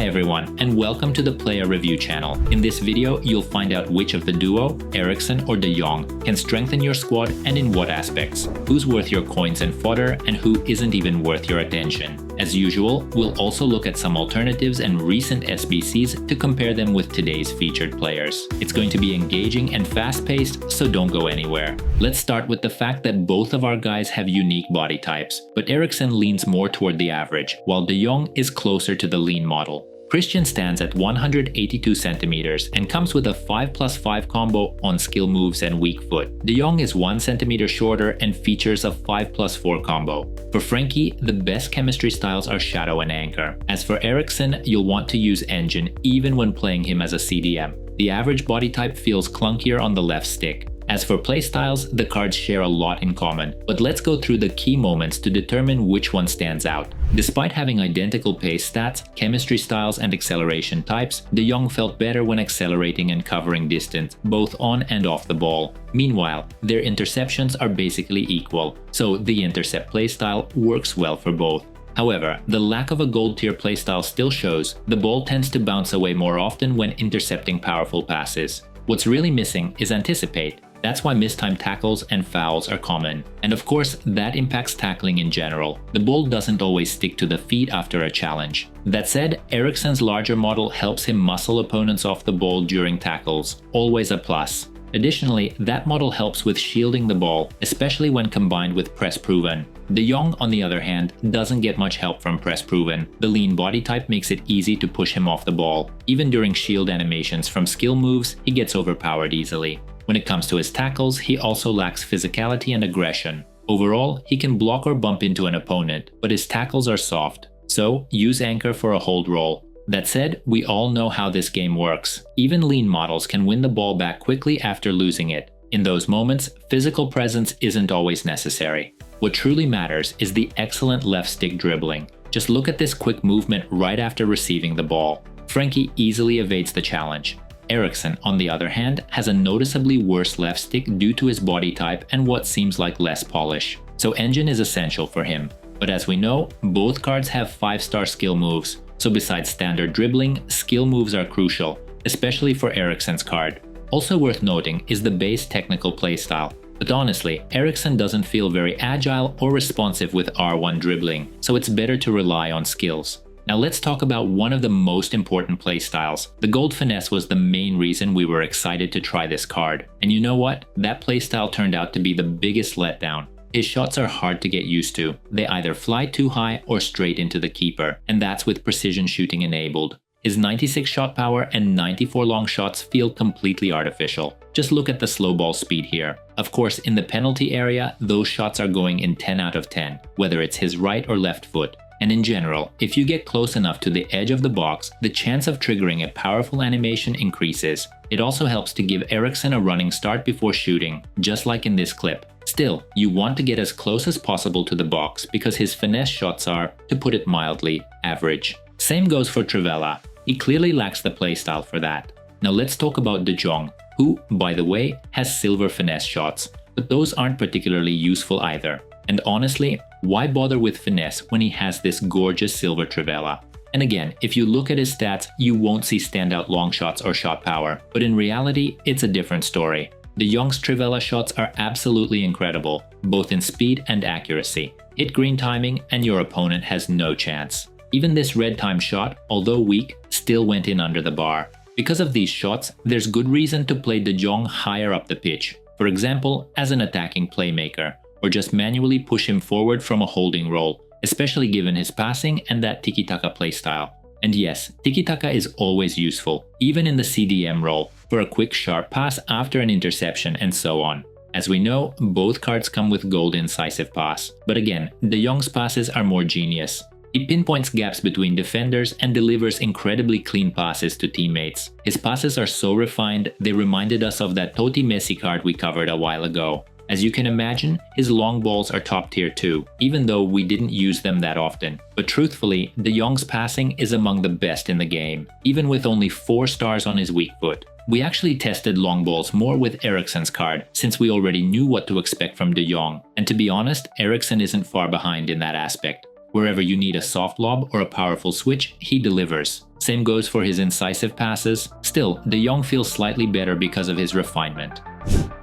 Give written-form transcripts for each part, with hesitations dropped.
Hi everyone, and welcome to the Player Review channel. In this video, you'll find out which of the duo, Eriksen or De Jong, can strengthen your squad and in what aspects, who's worth your coins and fodder, and who isn't even worth your attention. As usual, we'll also look at some alternatives and recent SBCs to compare them with today's featured players. It's going to be engaging and fast-paced, so don't go anywhere. Let's start with the fact that both of our guys have unique body types, but Eriksen leans more toward the average, while De Jong is closer to the lean model. Christian stands at 182 centimeters and comes with a 5+5 combo on skill moves and weak foot. De Jong is 1 centimeter shorter and features a 5+4 combo. For Frenkie, the best chemistry styles are Shadow and Anchor. As for Eriksen, you'll want to use Engine even when playing him as a CDM. The average body type feels clunkier on the left stick. As for playstyles, the cards share a lot in common, but let's go through the key moments to determine which one stands out. Despite having identical pace stats, chemistry styles and acceleration types, De Jong felt better when accelerating and covering distance, both on and off the ball. Meanwhile, their interceptions are basically equal, so the intercept playstyle works well for both. However, the lack of a gold tier playstyle still shows. The ball tends to bounce away more often when intercepting powerful passes. What's really missing is Anticipate. That's why mistimed tackles and fouls are common. And of course, that impacts tackling in general. The ball doesn't always stick to the feet after a challenge. That said, Eriksen's larger model helps him muscle opponents off the ball during tackles, always a plus. Additionally, that model helps with shielding the ball, especially when combined with Press Proven. De Jong, on the other hand, doesn't get much help from Press Proven. The lean body type makes it easy to push him off the ball. Even during shield animations from skill moves, he gets overpowered easily. When it comes to his tackles, he also lacks physicality and aggression. Overall, he can block or bump into an opponent, but his tackles are soft. So, use Anchor for a hold role. That said, we all know how this game works. Even lean models can win the ball back quickly after losing it. In those moments, physical presence isn't always necessary. What truly matters is the excellent left stick dribbling. Just look at this quick movement right after receiving the ball. Frenkie easily evades the challenge. Eriksen, on the other hand, has a noticeably worse left stick due to his body type and what seems like less polish. So Engine is essential for him. But as we know, both cards have 5-star skill moves. So besides standard dribbling, skill moves are crucial, especially for Eriksen's card. Also worth noting is the base technical playstyle. But honestly, Eriksen doesn't feel very agile or responsive with R1 dribbling, so it's better to rely on skills. Now let's talk about one of the most important playstyles. The gold finesse was the main reason we were excited to try this card. And you know what? That playstyle turned out to be the biggest letdown. His shots are hard to get used to. They either fly too high or straight into the keeper, and that's with precision shooting enabled. His 96 shot power and 94 long shots feel completely artificial. Just look at the slow ball speed here. Of course, in the penalty area, those shots are going in 10 out of 10, whether it's his right or left foot. And in general, if you get close enough to the edge of the box, the chance of triggering a powerful animation increases. It also helps to give Eriksen a running start before shooting, just like in this clip. Still, you want to get as close as possible to the box because his finesse shots are, to put it mildly, average. Same goes for Trivela. He clearly lacks the playstyle for that. Now let's talk about De Jong, who, by the way, has silver finesse shots, but those aren't particularly useful either. And honestly, why bother with finesse when he has this gorgeous silver Trivela? And again, if you look at his stats, you won't see standout long shots or shot power, but in reality, it's a different story. De Jong's Trivela shots are absolutely incredible, both in speed and accuracy. Hit green timing and your opponent has no chance. Even this red time shot, although weak, still went in under the bar. Because of these shots, there's good reason to play De Jong higher up the pitch, for example, as an attacking playmaker, or just manually push him forward from a holding role, especially given his passing and that tiki-taka playstyle. And yes, tiki-taka is always useful, even in the CDM role, for a quick sharp pass after an interception and so on. As we know, both cards come with gold incisive pass, but again, De Jong's passes are more genius. He pinpoints gaps between defenders and delivers incredibly clean passes to teammates. His passes are so refined, they reminded us of that Totti Messi card we covered a while ago. As you can imagine, his long balls are top tier too, even though we didn't use them that often. But truthfully, De Jong's passing is among the best in the game, even with only 4 stars on his weak foot. We actually tested long balls more with Eriksen's card, since we already knew what to expect from De Jong. And to be honest, Eriksen isn't far behind in that aspect. Wherever you need a soft lob or a powerful switch, he delivers. Same goes for his incisive passes. Still, De Jong feels slightly better because of his refinement.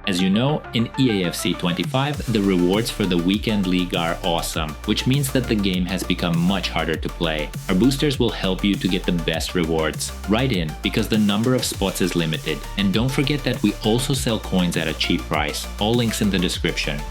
As you know, in EAFC 25, the rewards for the Weekend League are awesome, which means that the game has become much harder to play. Our boosters will help you to get the best rewards. Write in, because the number of spots is limited. And don't forget that we also sell coins at a cheap price. All links in the description.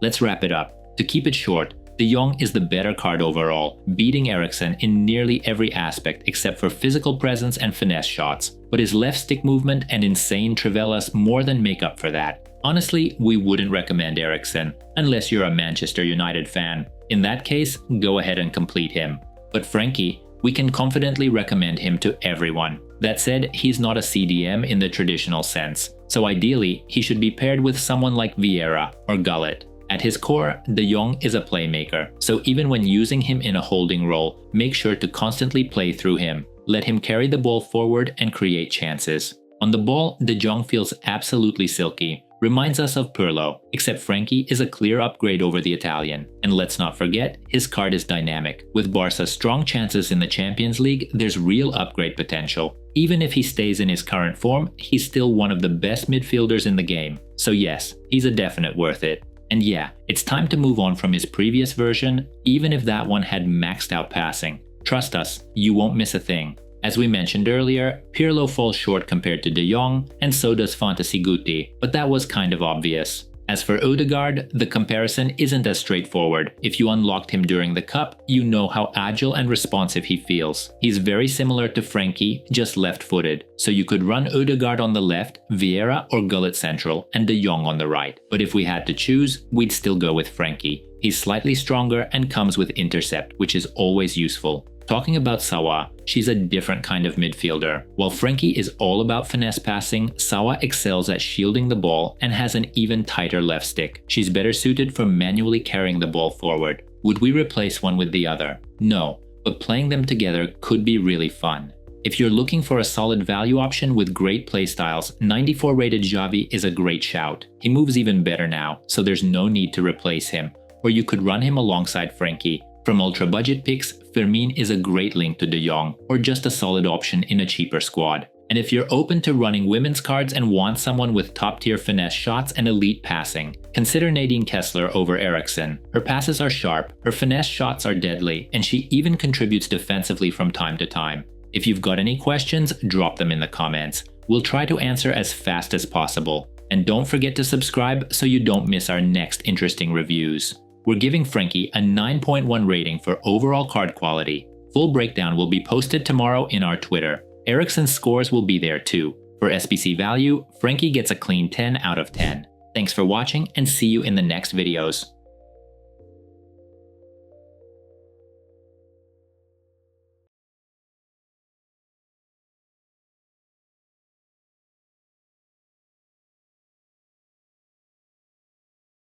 Let's wrap it up. To keep it short, De Jong is the better card overall, beating Eriksen in nearly every aspect except for physical presence and finesse shots, but his left stick movement and insane trivelas more than make up for that. Honestly, we wouldn't recommend Eriksen, unless you're a Manchester United fan. In that case, go ahead and complete him. But Frenkie, we can confidently recommend him to everyone. That said, he's not a CDM in the traditional sense, so ideally, he should be paired with someone like Vieira or Gullit. At his core, De Jong is a playmaker, so even when using him in a holding role, make sure to constantly play through him. Let him carry the ball forward and create chances. On the ball, De Jong feels absolutely silky. Reminds us of Pirlo, except Frenkie is a clear upgrade over the Italian. And let's not forget, his card is dynamic. With Barca's strong chances in the Champions League, there's real upgrade potential. Even if he stays in his current form, he's still one of the best midfielders in the game. So yes, he's a definite worth it. And yeah, it's time to move on from his previous version, even if that one had maxed out passing. Trust us, you won't miss a thing. As we mentioned earlier, Pirlo falls short compared to De Jong, and so does Fantasy Guti, but that was kind of obvious. As for Odegaard, the comparison isn't as straightforward. If you unlocked him during the cup, you know how agile and responsive he feels. He's very similar to Frenkie, just left-footed. So you could run Odegaard on the left, Vieira or Gullit central, and De Jong on the right. But if we had to choose, we'd still go with Frenkie. He's slightly stronger and comes with intercept, which is always useful. Talking about Sawa, she's a different kind of midfielder. While Frenkie is all about finesse passing, Sawa excels at shielding the ball and has an even tighter left stick. She's better suited for manually carrying the ball forward. Would we replace one with the other? No, but playing them together could be really fun. If you're looking for a solid value option with great playstyles, 94 rated Xavi is a great shout. He moves even better now, so there's no need to replace him. Or you could run him alongside Frenkie. From ultra-budget picks, Fermin is a great link to De Jong, or just a solid option in a cheaper squad. And if you're open to running women's cards and want someone with top-tier finesse shots and elite passing, consider Nadine Kessler over Eriksen. Her passes are sharp, her finesse shots are deadly, and she even contributes defensively from time to time. If you've got any questions, drop them in the comments. We'll try to answer as fast as possible. And don't forget to subscribe so you don't miss our next interesting reviews. We're giving Frenkie a 9.1 rating for overall card quality. Full breakdown will be posted tomorrow in our Twitter. Eriksen's scores will be there too. For SBC value, Frenkie gets a clean 10 out of 10. Thanks for watching and see you in the next videos.